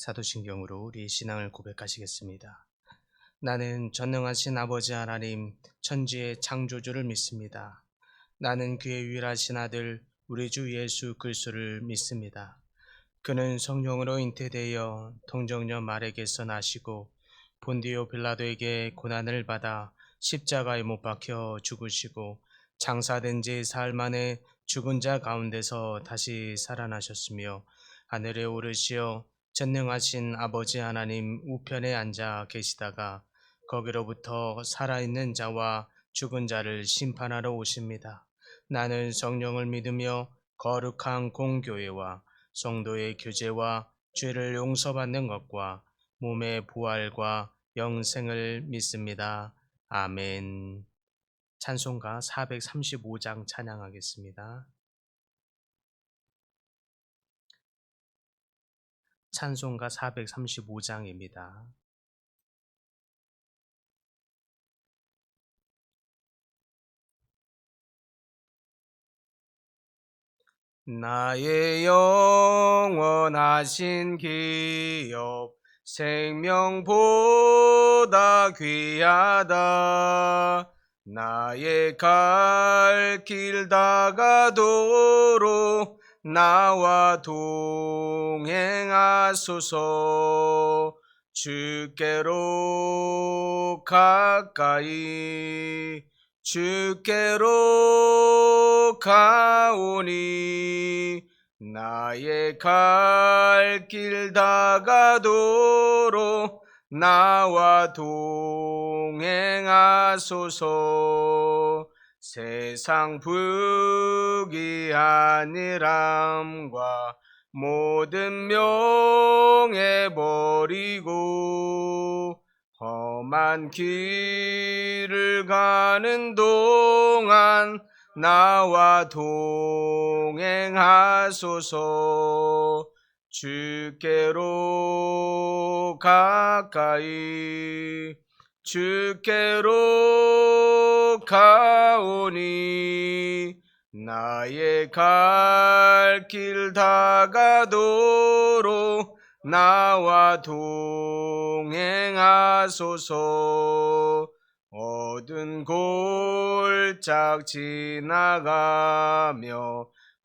사도신경으로 우리 신앙을 고백하시겠습니다. 나는 전능하신 아버지 하나님, 천지의 창조주를 믿습니다. 나는 그의 유일하신 아들, 우리 주 예수 그리스도를 믿습니다. 그는 성령으로 잉태되어 동정녀 마리아에게서 나시고 본디오 빌라도에게 고난을 받아 십자가에 못 박혀 죽으시고 장사된 지 사흘 만에 죽은 자 가운데서 다시 살아나셨으며 하늘에 오르시어 전능하신 아버지 하나님 우편에 앉아 계시다가 거기로부터 살아있는 자와 죽은 자를 심판하러 오십니다. 나는 성령을 믿으며 거룩한 공교회와 성도의 교제와 죄를 용서받는 것과 몸의 부활과 영생을 믿습니다. 아멘. 찬송가 435장 찬양하겠습니다. 찬송가 435장입니다. 나의 영원하신 기업 생명보다 귀하다. 나의 갈 길 다가도록 나와 동행하소서. 주께로 가까이 주께로 가오니 나의 갈 길 다가도록 나와 동행하소서. 세상 부귀한 일함과 모든 명예 버리고 험한 길을 가는 동안 나와 동행하소서. 주께로 가까이 주께로 가오니 나의 갈 길 다가도록 나와 동행하소서. 어두운 골짝 지나가며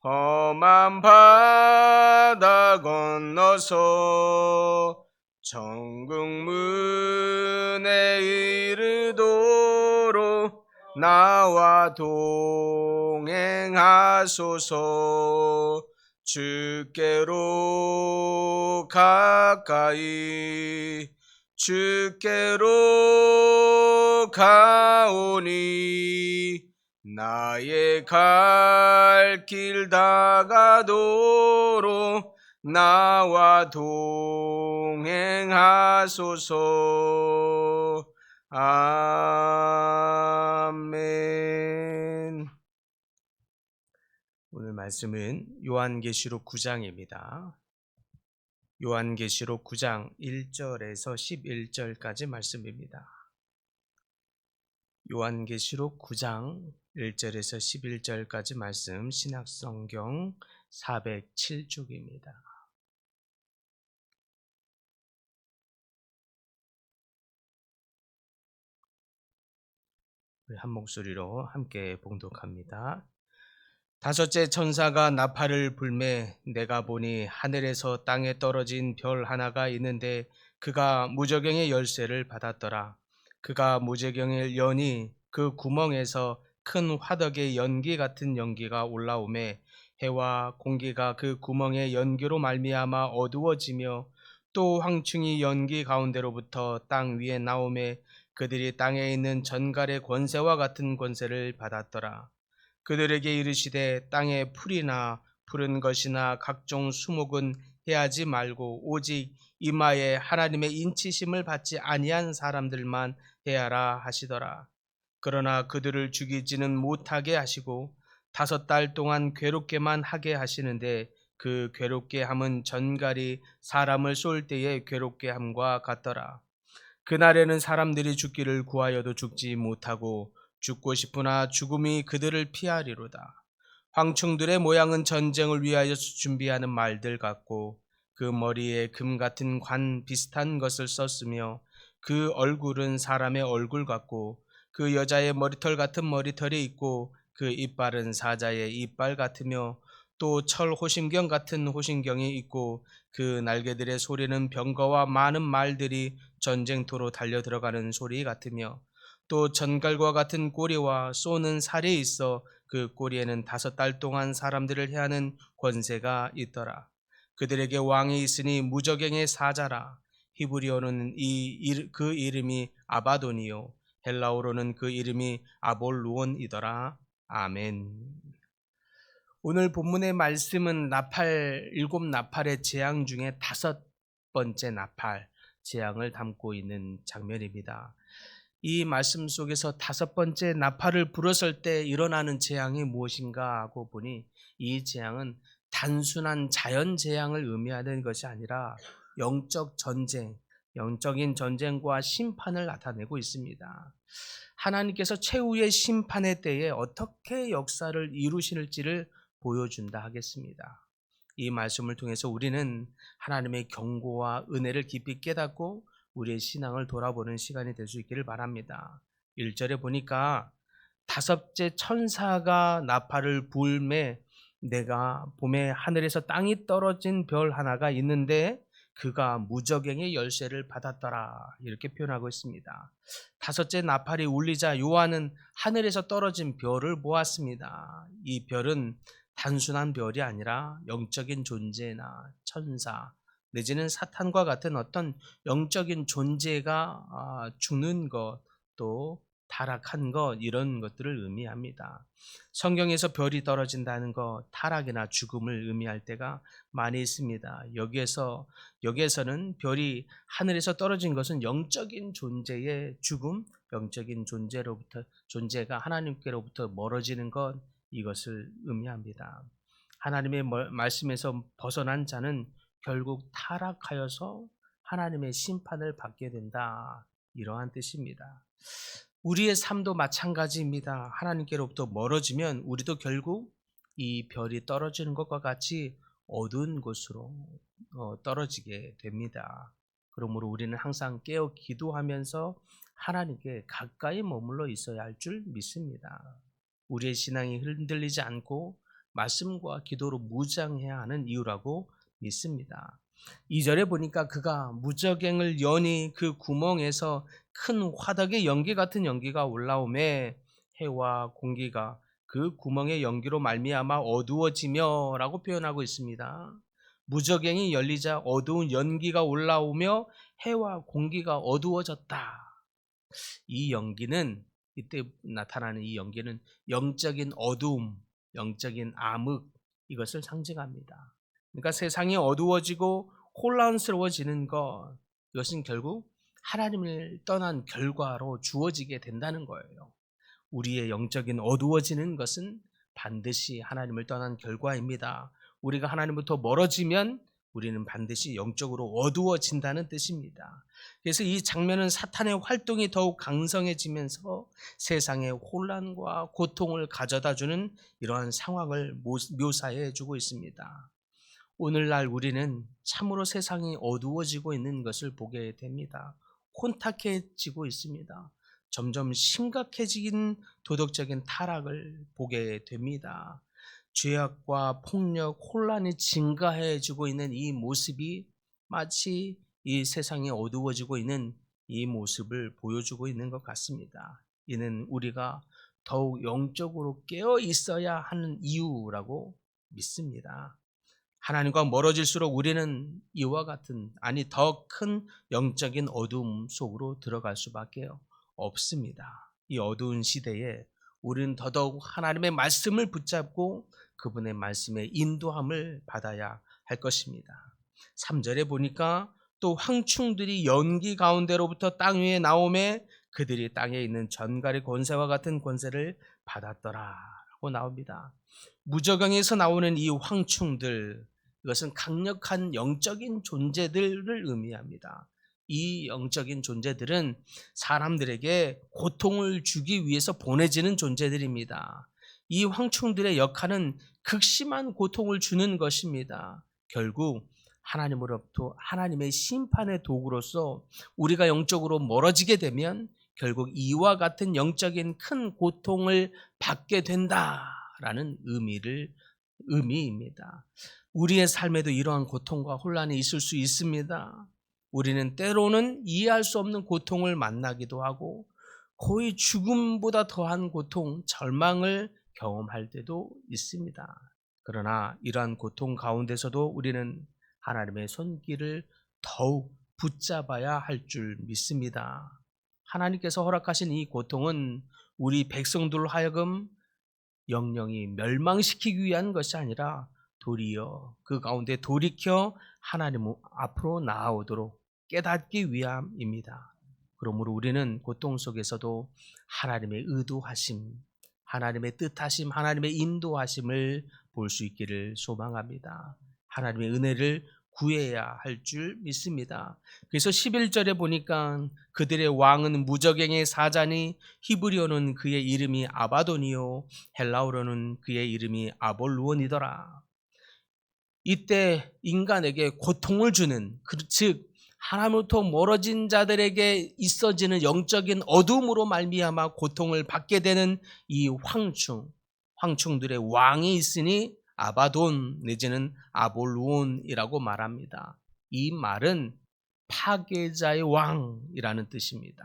험한 바다 건너서 천국 문에 이르도록 나와 동행하소서. 주께로 가까이 주께로 가오니 나의 갈 길 다가도록 나와 동행하소서. 아멘. 오늘 말씀은 요한계시록 9장입니다. 요한계시록 9장 1절에서 11절까지 말씀입니다. 요한계시록 9장 1절에서 11절까지 말씀, 신약성경 407쪽입니다. 우리 한 목소리로 함께 봉독합니다. 다섯째 천사가 나팔을 불매 내가 보니 하늘에서 땅에 떨어진 별 하나가 있는데 그가 무저갱의 열쇠를 받았더라. 그가 무저갱을 여니 그 구멍에서 큰 화덕의 연기 같은 연기가 올라오매 해와 공기가 그 구멍의 연기로 말미암아 어두워지며 또 황충이 연기 가운데로부터 땅 위에 나오매 그들이 땅에 있는 전갈의 권세와 같은 권세를 받았더라. 그들에게 이르시되 땅의 풀이나 푸른 것이나 각종 수목은 해하지 말고 오직 이마에 하나님의 인치심을 받지 아니한 사람들만 해하라 하시더라. 그러나 그들을 죽이지는 못하게 하시고 5달 동안 괴롭게만 하게 하시는데 그 괴롭게 함은 전갈이 사람을 쏠 때의 괴롭게 함과 같더라. 그날에는 사람들이 죽기를 구하여도 죽지 못하고 죽고 싶으나 죽음이 그들을 피하리로다. 황충들의 모양은 전쟁을 위하여 준비하는 말들 같고 그 머리에 금 같은 관 비슷한 것을 썼으며 그 얼굴은 사람의 얼굴 같고 그 여자의 머리털 같은 머리털이 있고 그 이빨은 사자의 이빨 같으며 또 철 호심경 같은 호심경이 있고 그 날개들의 소리는 병거와 많은 말들이 전쟁터로 달려 들어가는 소리 같으며 또 전갈과 같은 꼬리와 쏘는 살이 있어 그 꼬리에는 5달 동안 사람들을 해하는 권세가 있더라. 그들에게 왕이 있으니 무저갱의 사자라. 히브리어는 그 이름이 아바돈이요 헬라어로는 그 이름이 아볼루온이더라. 아멘. 오늘 본문의 말씀은 일곱 나팔의 재앙 중에 5번째 나팔 재앙을 담고 있는 장면입니다. 이 말씀 속에서 5번째 나팔을 불었을 때 일어나는 재앙이 무엇인가 하고 보니 이 재앙은 단순한 자연 재앙을 의미하는 것이 아니라 영적 전쟁, 영적인 전쟁과 심판을 나타내고 있습니다. 하나님께서 최후의 심판의 때에 어떻게 역사를 이루실지를 보여준다 하겠습니다. 이 말씀을 통해서 우리는 하나님의 경고와 은혜를 깊이 깨닫고 우리의 신앙을 돌아보는 시간이 될 수 있기를 바랍니다. 1절에 보니까 5째 천사가 나팔을 불매 내가 봄에 하늘에서 땅이 떨어진 별 하나가 있는데 그가 무저갱의 열쇠를 받았더라 이렇게 표현하고 있습니다. 5째 나팔이 울리자 요한은 하늘에서 떨어진 별을 보았습니다. 이 별은 단순한 별이 아니라 영적인 존재나 천사 내지는 사탄과 같은 어떤 영적인 존재가 죽는 것, 또 타락한 것 이런 것들을 의미합니다. 성경에서 별이 떨어진다는 것, 타락이나 죽음을 의미할 때가 많이 있습니다. 여기에서는 별이 하늘에서 떨어진 것은 영적인 존재의 죽음, 영적인 존재가 하나님께로부터 멀어지는 것 이것을 의미합니다. 하나님의 말씀에서 벗어난 자는 결국 타락하여서 하나님의 심판을 받게 된다. 이러한 뜻입니다. 우리의 삶도 마찬가지입니다. 하나님께로부터 멀어지면 우리도 결국 이 별이 떨어지는 것과 같이 어두운 곳으로 떨어지게 됩니다. 그러므로 우리는 항상 깨어 기도하면서 하나님께 가까이 머물러 있어야 할 줄 믿습니다. 우리의 신앙이 흔들리지 않고 말씀과 기도로 무장해야 하는 이유라고 믿습니다. 2절에 보니까 그가 무저갱을 여니 그 구멍에서 큰 화덕의 연기 같은 연기가 올라오매 해와 공기가 그 구멍의 연기로 말미암아 어두워지며 라고 표현하고 있습니다. 무저갱이 열리자 어두운 연기가 올라오며 해와 공기가 어두워졌다. 이 연기는 이때 나타나는 이 연기는 영적인 어두움, 영적인 암흑 이것을 상징합니다. 그러니까 세상이 어두워지고 혼란스러워지는 것 이것은 결국 하나님을 떠난 결과로 주어지게 된다는 거예요. 우리의 영적인 어두워지는 것은 반드시 하나님을 떠난 결과입니다. 우리가 하나님부터 멀어지면 우리는 반드시 영적으로 어두워진다는 뜻입니다. 그래서 이 장면은 사탄의 활동이 더욱 강성해지면서 세상의 혼란과 고통을 가져다주는 이러한 상황을 묘사해 주고 있습니다. 오늘날 우리는 참으로 세상이 어두워지고 있는 것을 보게 됩니다. 혼탁해지고 있습니다. 점점 심각해진 도덕적인 타락을 보게 됩니다. 죄악과 폭력, 혼란이 증가해지고 있는 이 모습이 마치 이 세상이 어두워지고 있는 이 모습을 보여주고 있는 것 같습니다. 이는 우리가 더욱 영적으로 깨어 있어야 하는 이유라고 믿습니다. 하나님과 멀어질수록 우리는 이와 같은 더 큰 영적인 어두움 속으로 들어갈 수밖에 없습니다. 이 어두운 시대에 우리는 더더욱 하나님의 말씀을 붙잡고 그분의 말씀의 인도함을 받아야 할 것입니다. 3절에 보니까 또 황충들이 연기 가운데로부터 땅 위에 나오매 그들이 땅에 있는 전갈의 권세와 같은 권세를 받았더라 라고 나옵니다. 무저강에서 나오는 이 황충들 이것은 강력한 영적인 존재들을 의미합니다. 이 영적인 존재들은 사람들에게 고통을 주기 위해서 보내지는 존재들입니다. 이 황충들의 역할은 극심한 고통을 주는 것입니다. 결국 하나님으로부터 하나님의 심판의 도구로서 우리가 영적으로 멀어지게 되면 결국 이와 같은 영적인 큰 고통을 받게 된다라는 의미입니다. 우리의 삶에도 이러한 고통과 혼란이 있을 수 있습니다. 우리는 때로는 이해할 수 없는 고통을 만나기도 하고 거의 죽음보다 더한 고통, 절망을 경험할 때도 있습니다. 그러나 이러한 고통 가운데서도 우리는 하나님의 손길을 더욱 붙잡아야 할 줄 믿습니다. 하나님께서 허락하신 이 고통은 우리 백성들 하여금 영영이 멸망시키기 위한 것이 아니라 도리어 그 가운데 돌이켜 하나님 앞으로 나아오도록 깨닫기 위함입니다. 그러므로 우리는 고통 속에서도 하나님의 의도하심, 하나님의 뜻하심, 하나님의 인도하심을 볼 수 있기를 소망합니다. 하나님의 은혜를 구해야 할 줄 믿습니다. 그래서 11절에 보니까 그들의 왕은 무저갱의 사자니 히브리어는 그의 이름이 아바돈이요 헬라어로는 그의 이름이 아볼루온이더라. 이때 인간에게 고통을 주는, 즉 하나님으로부터 멀어진 자들에게 있어지는 영적인 어둠으로 말미암아 고통을 받게 되는 이 황충들의 왕이 있으니 아바돈 내지는 아볼루온이라고 말합니다. 이 말은 파괴자의 왕이라는 뜻입니다.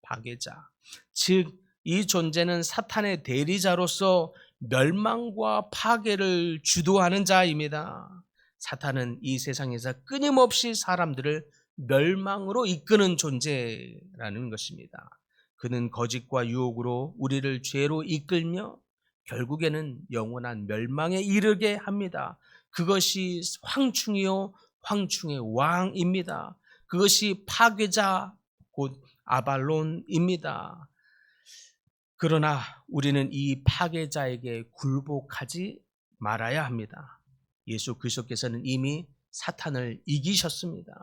파괴자. 즉 이 존재는 사탄의 대리자로서 멸망과 파괴를 주도하는 자입니다. 사탄은 이 세상에서 끊임없이 사람들을 멸망으로 이끄는 존재라는 것입니다. 그는 거짓과 유혹으로 우리를 죄로 이끌며 결국에는 영원한 멸망에 이르게 합니다. 그것이 황충이요 황충의 왕입니다. 그것이 파괴자 곧 아발론입니다. 그러나 우리는 이 파괴자에게 굴복하지 말아야 합니다. 예수 그리스도께서는 이미 사탄을 이기셨습니다.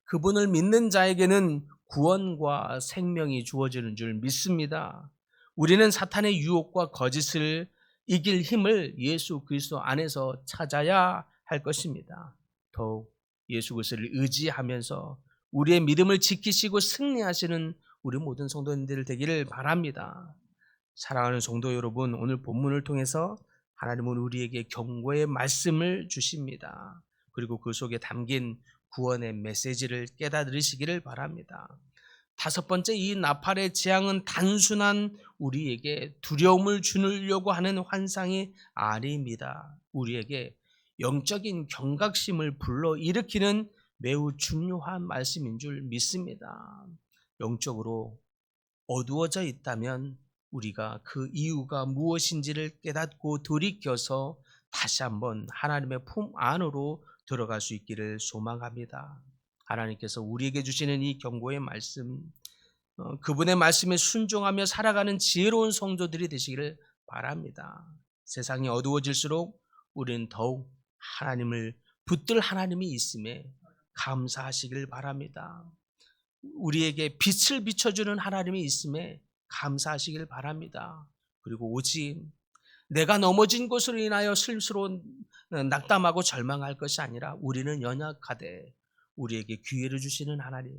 그분을 믿는 자에게는 구원과 생명이 주어지는 줄 믿습니다. 우리는 사탄의 유혹과 거짓을 이길 힘을 예수 그리스도 안에서 찾아야 할 것입니다. 더욱 예수 그리스도를 의지하면서 우리의 믿음을 지키시고 승리하시는 우리 모든 성도님들 되기를 바랍니다. 사랑하는 성도 여러분, 오늘 본문을 통해서 하나님은 우리에게 경고의 말씀을 주십니다. 그리고 그 속에 담긴 구원의 메시지를 깨달으시기를 바랍니다. 다섯 번째, 이 나팔의 재앙은 단순한 우리에게 두려움을 주려고 하는 환상이 아닙니다. 우리에게 영적인 경각심을 불러일으키는 매우 중요한 말씀인 줄 믿습니다. 영적으로 어두워져 있다면 우리가 그 이유가 무엇인지를 깨닫고 돌이켜서 다시 한번 하나님의 품 안으로 들어갈 수 있기를 소망합니다. 하나님께서 우리에게 주시는 이 경고의 말씀, 그분의 말씀에 순종하며 살아가는 지혜로운 성도들이 되시기를 바랍니다. 세상이 어두워질수록 우리는 더욱 하나님을 붙들 하나님이 있음에 감사하시길 바랍니다. 우리에게 빛을 비춰주는 하나님이 있음에 감사하시길 바랍니다. 그리고 오직 내가 넘어진 것으로 인하여 스스로 낙담하고 절망할 것이 아니라 우리는 연약하되 우리에게 기회를 주시는 하나님,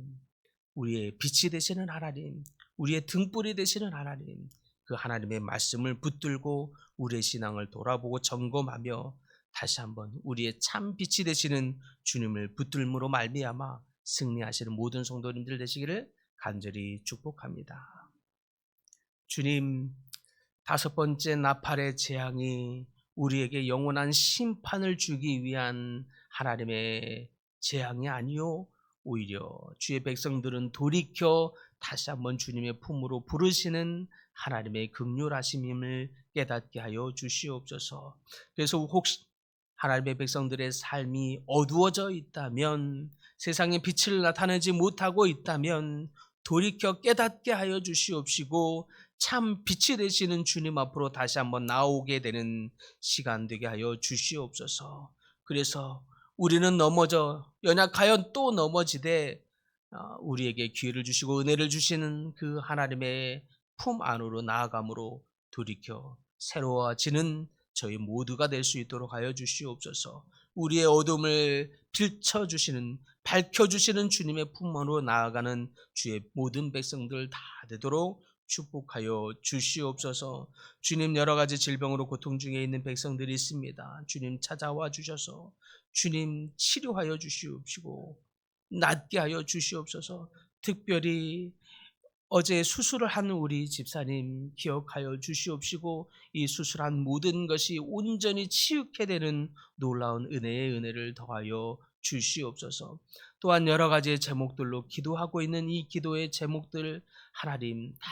우리의 빛이 되시는 하나님, 우리의 등불이 되시는 하나님, 그 하나님의 말씀을 붙들고 우리의 신앙을 돌아보고 점검하며 다시 한번 우리의 참 빛이 되시는 주님을 붙들므로 말미암아 승리하시는 모든 성도님들 되시기를 간절히 축복합니다. 주님, 다섯 번째 나팔의 재앙이 우리에게 영원한 심판을 주기 위한 하나님의 재앙이 아니요, 오히려 주의 백성들은 돌이켜 다시 한번 주님의 품으로 부르시는 하나님의 긍휼하심임을 깨닫게 하여 주시옵소서. 그래서 혹시 하나님의 백성들의 삶이 어두워져 있다면, 세상에 빛을 나타내지 못하고 있다면 돌이켜 깨닫게 하여 주시옵시고 참 빛이 되시는 주님 앞으로 다시 한번 나오게 되는 시간 되게 하여 주시옵소서. 그래서 우리는 넘어져 연약하여 또 넘어지되 우리에게 기회를 주시고 은혜를 주시는 그 하나님의 품 안으로 나아감으로 돌이켜 새로워지는 저희 모두가 될 수 있도록 하여 주시옵소서. 우리의 어둠을 비춰주시는, 밝혀주시는 주님의 품으로 나아가는 주의 모든 백성들 다 되도록 축복하여 주시옵소서. 주님, 여러 가지 질병으로 고통 중에 있는 백성들이 있습니다. 주님 찾아와 주셔서 주님 치료하여 주시옵시고 낫게 하여 주시옵소서. 특별히 어제 수술을 한 우리 집사님 기억하여 주시옵시고 이 수술한 모든 것이 온전히 치유케 되는 놀라운 은혜의 은혜를 더하여 주시옵소서. 또한 여러 가지의 제목들로 기도하고 있는 이 기도의 제목들 하나님 다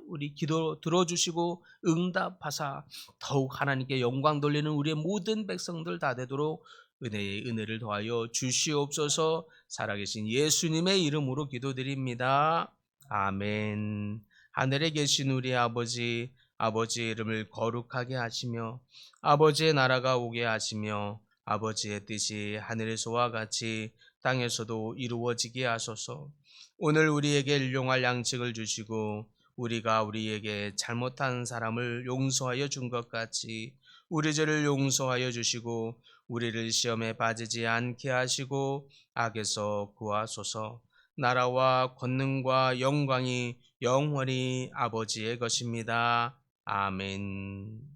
우리 기도 들어주시고 응답하사 더욱 하나님께 영광 돌리는 우리의 모든 백성들 다 되도록 은혜의 은혜를 더하여 주시옵소서. 살아계신 예수님의 이름으로 기도드립니다. 아멘. 하늘에 계신 우리 아버지, 아버지의 이름을 거룩하게 하시며 아버지의 나라가 오게 하시며 아버지의 뜻이 하늘에서와 같이 땅에서도 이루어지게 하소서. 오늘 우리에게 일용할 양식을 주시고 우리가 우리에게 잘못한 사람을 용서하여 준 것 같이 우리 죄를 용서하여 주시고 우리를 시험에 빠지지 않게 하시고 악에서 구하소서. 나라와 권능과 영광이 영원히 아버지의 것입니다. 아멘.